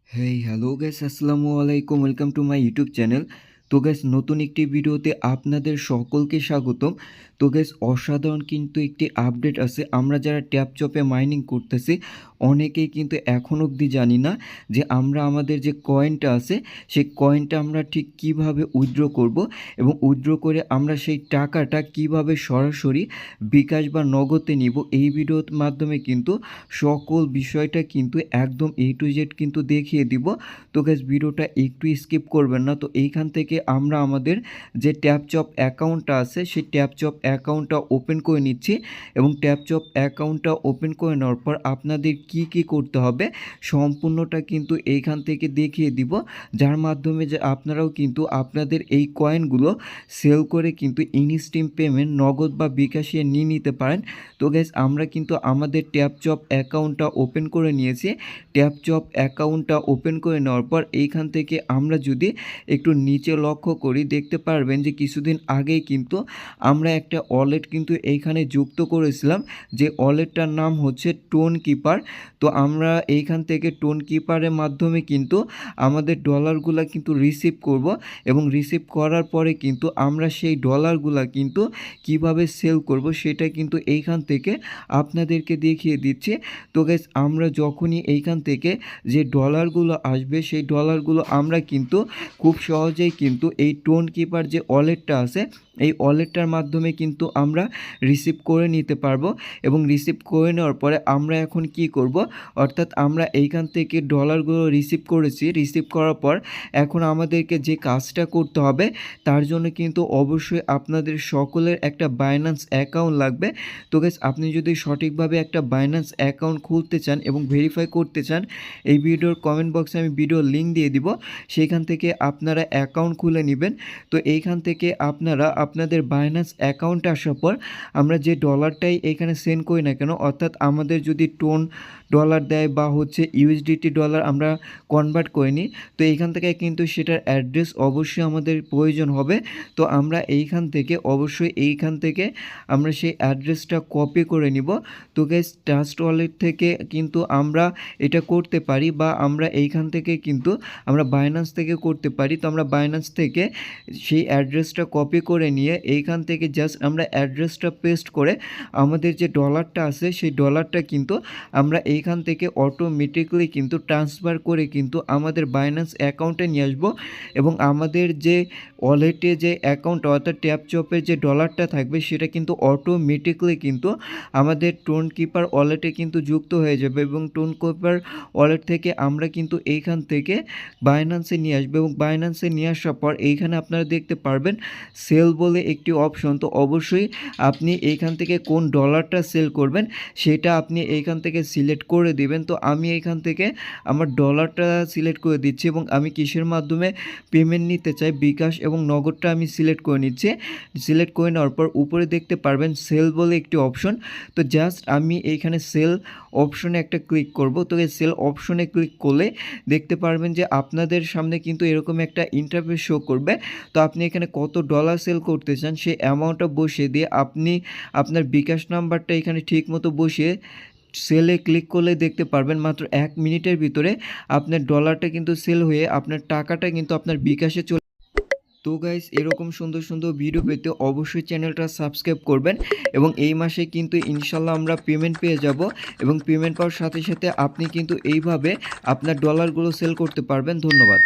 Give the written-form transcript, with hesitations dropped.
Hey hello guys, আসসালামু আলাইকুম। Welcome to my YouTube channel. তো গাইস, নতুন একটি ভিডিওতে আপনাদের সকলকে স্বাগতম। তো গাইস, অসাধারণ কিন্তু একটি আপডেট আছে। আমরা যারা ট্যাপচপে মাইনিং করতেছি অনেকেই কিন্তু এখন অবধি জানি না যে আমরা আমাদের যে কয়েনটা আছে সেই কয়েনটা আমরা ঠিক কিভাবে উইথড্র করব এবং উইথড্র করে আমরা সেই টাকাটা কিভাবে সরাসরি বিকাশ বা নগদে নিব। এই ভিডিওর মাধ্যমে কিন্তু সকল বিষয়টা কিন্তু একদম A to Z কিন্তু দেখিয়ে দিব। তো গাইস, ভিডিওটা একটু স্কিপ করবেন না। তো এইখান থেকে আমরা আমাদের যে ট্যাপচপ অ্যাকাউন্টটা আছে সেই ট্যাপচপ অ্যাকাউন্টটা ওপেন করে নিচ্ছি এবং ট্যাপচপ অ্যাকাউন্টটা ওপেন করে নেওয়ার পর আপনাদের কি করতে হবে সম্পূর্ণটা কিন্তু এইখান থেকে দেখিয়ে দিব, যার মাধ্যমে যে আপনারাও কিন্তু আপনাদের এই কয়েনগুলো সেল করে কিন্তু ইনস্ট্যান্ট পেমেন্ট নগদ বা বিকাশে নিয়ে নিতে পারেন। তো গাইস, আমরা কিন্তু আমাদের ট্যাপচপ অ্যাকাউন্টটা ওপেন করে নিয়েছি। ট্যাপচপ অ্যাকাউন্টটা ওপেন করে নেওয়ার পর এইখান থেকে আমরা যদি একটু নিচে লক্ষ্য করি দেখতে পারবেন যে কিছুদিন আগেই কিন্তু আমরা একটা ওয়ালেট কিন্তু এইখানে যুক্ত করেছিলাম, যে ওয়ালেটটার নাম হচ্ছে টোন কিপার। তো আমরা এইখান থেকে টোন কিপারের মাধ্যমে কিন্তু আমাদের ডলারগুলো কিন্তু রিসিভ করব এবং রিসিভ করার পরে কিন্তু আমরা সেই ডলারগুলো কিন্তু কিভাবে সেল করব সেটা কিন্তু এইখান থেকে আপনাদেরকে দেখিয়ে দিচ্ছি। তো গাইস, আমরা যখনই এইখান থেকে যে ডলারগুলো আসবে সেই ডলারগুলো আমরা কিন্তু খুব সহজেই কিন্তু এই টোন কিপার যে ওয়ালেটটা আছে এই ওয়ালেটটার মাধ্যমে কিন্তু আমরা রিসিভ করে নিতে পারবো এবং রিসিভ করে নেওয়ার পরে আমরা এখন কি করব, অর্থাৎ আমরা এইখান থেকে ডলারগুলো রিসিভ করেছি। রিসিভ করার পর এখন আমাদেরকে যে কাজটা করতে হবে তার জন্য কিন্তু অবশ্যই আপনাদের সকলের একটা বাইন্যান্স অ্যাকাউন্ট লাগবে। তো গাইস, আপনি যদি সঠিকভাবে একটা বাইন্যান্স অ্যাকাউন্ট খুলতে চান এবং ভেরিফাই করতে চান, এই ভিডিওর কমেন্ট বক্সে আমি ভিডিওর লিঙ্ক দিয়ে দিব, সেইখান থেকে আপনারা অ্যাকাউন্ট খুলে নেবেন। তো এইখান থেকে আপনারা আপনাদের বাইন্যান্স অ্যাকাউন্টে আসার পর আমরা যে ডলারটাই এখানে সেন্ড করি না কেন, অর্থাৎ আমাদের যদি টোন ডলার দেয় বা হচ্ছে ইউএসডিটি ডলার আমরা কনভার্ট করে নিই, তো এইখান থেকে কিন্তু সেটার অ্যাড্রেস অবশ্যই আমাদের প্রয়োজন হবে। তো আমরা এইখান থেকে অবশ্যই এইখান থেকে আমরা সেই অ্যাড্রেসটা কপি করে নিব। তো গাইস, ট্রাস্ট ওয়ালেট থেকে কিন্তু আমরা এটা করতে পারি বা আমরা এইখান থেকে কিন্তু আমরা বাইন্যান্স থেকে করতে পারি। তো আমরা বাইন্যান্স থেকে সেই অ্যাড্রেসটা কপি করে নিয়ে এইখান থেকে জাস্ট আমরা অ্যাড্রেসটা পেস্ট করে আমাদের যে ডলারটা আছে সেই ডলারটা কিন্তু আমরা এইখান থেকে অটোমেটিকলি কিন্তু ট্রান্সফার করে কিন্তু আমাদের বাইন্যান্স অ্যাকাউন্টে নিয়ে আসবো এবং আমাদের যে ওয়ালেটে যে অ্যাকাউন্ট অর্থাৎ ট্যাপচপের যে ডলারটা থাকবে সেটা কিন্তু অটোমেটিকলি কিন্তু আমাদের টোন কিপার ওয়ালেটে কিন্তু যুক্ত হয়ে যাবে এবং টোন কিপার ওয়ালেট থেকে আমরা কিন্তু এইখান থেকে বাইন্যান্সে নিয়ে আসবো এবং বাইন্যান্সে নিয়ে আসার পর এইখানে আপনারা দেখতে পারবেন সেল বলে একটি অপশন। তো অবশ্যই আপনি এইখান থেকে কোন ডলারটা সেল করবেন সেটা আপনি এইখান থেকে সিলেক্ট করে দিবেন। তো আমি এইখান থেকে আমার ডলারটা সিলেক্ট করে দিচ্ছি এবং আমি কিসের মাধ্যমে পেমেন্ট নিতে চাই বিকাশ এবং নগদটা আমি সিলেক্ট করে নিচ্ছি। সিলেক্ট করে নেওয়ার পর উপরে দেখতে পারবেন সেল বলে একটি অপশন। তো জাস্ট আমি এইখানে সেল অপশনে একটা ক্লিক করব। তো এই সেল অপশনে ক্লিক করলে দেখতে পারবেন যে আপনাদের সামনে কিন্তু এরকম একটা ইন্টারফেস শো করবে। তো আপনি এখানে কত ডলার সেল করতে চান সেই অ্যামাউন্টটা বসিয়ে দিয়ে আপনি আপনার বিকাশ নাম্বারটা এখানে ঠিক মতো বসিয়ে সেলে ক্লিক করলে দেখতে পারবেন মাত্র 1 মিনিটের ভিতরে আপনার ডলারটা কিন্তু সেল হয়ে আপনার টাকাটা কিন্তু আপনার বিকাশে চলে। তো গাইস, এরকম সুন্দর সুন্দর ভিডিও পেতে অবশ্যই চ্যানেলটা সাবস্ক্রাইব করবেন এবং এই মাসে কিন্তু ইনশাল্লাহ আমরা পেমেন্ট পেয়ে যাব এবং পেমেন্ট পাওয়ার সাথে সাথে আপনি কিন্তু এইভাবে আপনার ডলারগুলো সেল করতে পারবেন। ধন্যবাদ।